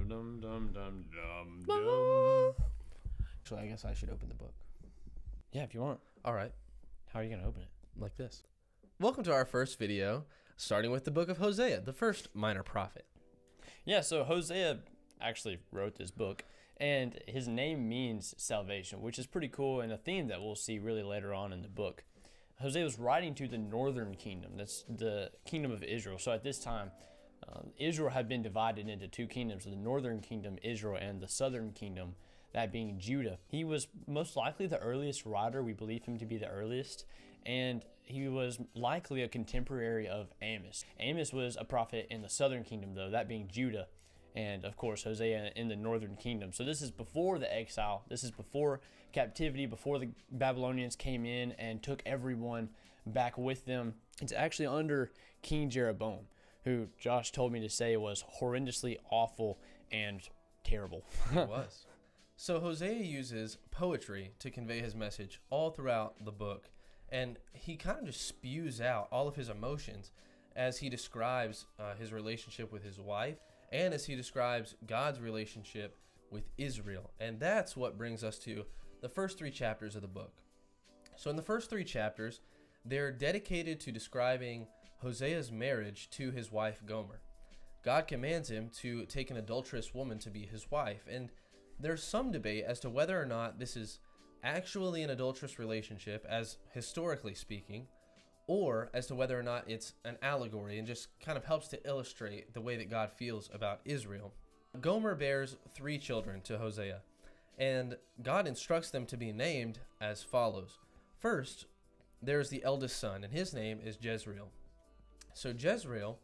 dum dum dum dum dum. Actually, I guess I should open the book. Yeah, if you want. All right, How are you gonna open it? like this. Welcome to our first video, starting with the book of Hosea, the first minor prophet. Yeah, so Hosea actually wrote this book, and his name means salvation, which is pretty cool and a theme that we'll see really later on in the book. Hosea was writing to the northern kingdom. That's the kingdom of Israel. So at this time, Israel had been divided into two kingdoms, the northern kingdom, Israel, and the southern kingdom, that being Judah. He was most likely the earliest writer. We believe him to be the earliest, and he was likely a contemporary of Amos. Amos was a prophet in the southern kingdom, though, that being Judah, and of course Hosea in the northern kingdom. So this is before the exile. This is before captivity, before the Babylonians came in and took everyone back with them. It's actually under King Jeroboam, who Josh told me to say was horrendously awful and terrible. It was. So Hosea uses poetry to convey his message all throughout the book, and he kind of just spews out all of his emotions as he describes his relationship with his wife and as he describes God's relationship with Israel. And that's what brings us to the first three chapters of the book. So in the first three chapters, they're dedicated to describing Hosea's marriage to his wife Gomer. God commands him to take an adulterous woman to be his wife, and there's some debate as to whether or not this is actually an adulterous relationship, as historically speaking, or as to whether or not it's an allegory and just kind of helps to illustrate the way that God feels about Israel. Gomer bears 3 children to Hosea, and God instructs them to be named as follows. First, there's the eldest son, and his name is Jezreel. So Jezreel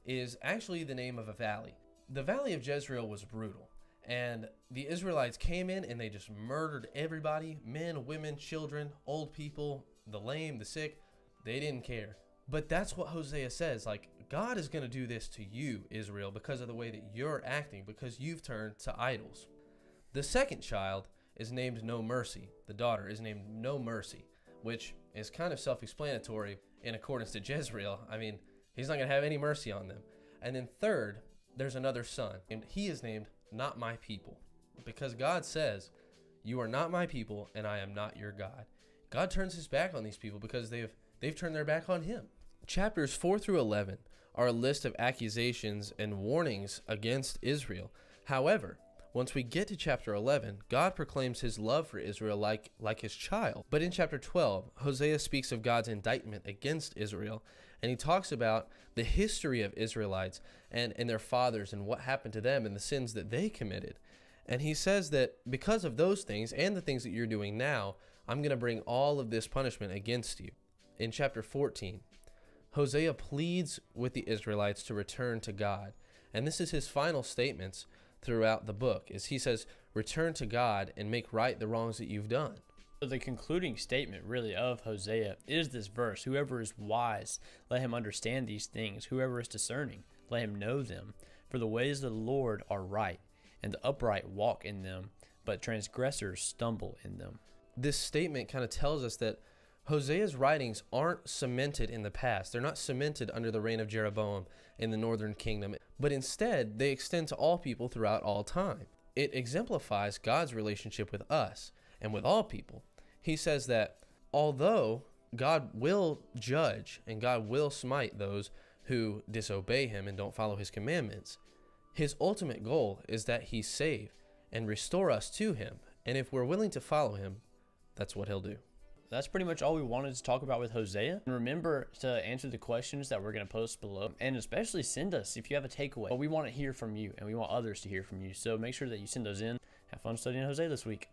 is actually the name of a valley. The valley of Jezreel was brutal, and the Israelites came in and they just murdered everybody, men, women, children, old people, the lame, the sick. They didn't care. But that's what Hosea says, like, God is going to do this to you, Israel, because of the way that you're acting, because you've turned to idols. The second child is named No Mercy. The daughter is named No Mercy, which is kind of self-explanatory in accordance to Jezreel. I mean, he's not going to have any mercy on them. And then third, there's another son, and he is named Not My People, because God says, you are not my people, and I am not your God. God turns his back on these people because they've turned their back on him. Chapters 4 through 11 are a list of accusations and warnings against Israel. However, once we get to chapter 11, God proclaims his love for Israel like his child. But in chapter 12, Hosea speaks of God's indictment against Israel, and he talks about the history of Israelites and their fathers and what happened to them and the sins that they committed. And he says that because of those things and the things that you're doing now, I'm going to bring all of this punishment against you. In chapter 14, Hosea pleads with the Israelites to return to God. And this is his final statements throughout the book, is he says, return to God and make right the wrongs that you've done. So the concluding statement really of Hosea is this verse: whoever is wise, let him understand these things. Whoever is discerning, let him know them. For the ways of the Lord are right, and the upright walk in them, but transgressors stumble in them. This statement kind of tells us that Hosea's writings aren't cemented in the past. They're not cemented under the reign of Jeroboam in the northern kingdom, but instead they extend to all people throughout all time. It exemplifies God's relationship with us and with all people. He says that although God will judge and God will smite those who disobey him and don't follow his commandments, his ultimate goal is that he save and restore us to him. And if we're willing to follow him, that's what he'll do. That's pretty much all we wanted to talk about with Hosea. And remember to answer the questions that we're going to post below, and especially send us if you have a takeaway. Well, we want to hear from you, and we want others to hear from you. So make sure that you send those in. Have fun studying Hosea this week.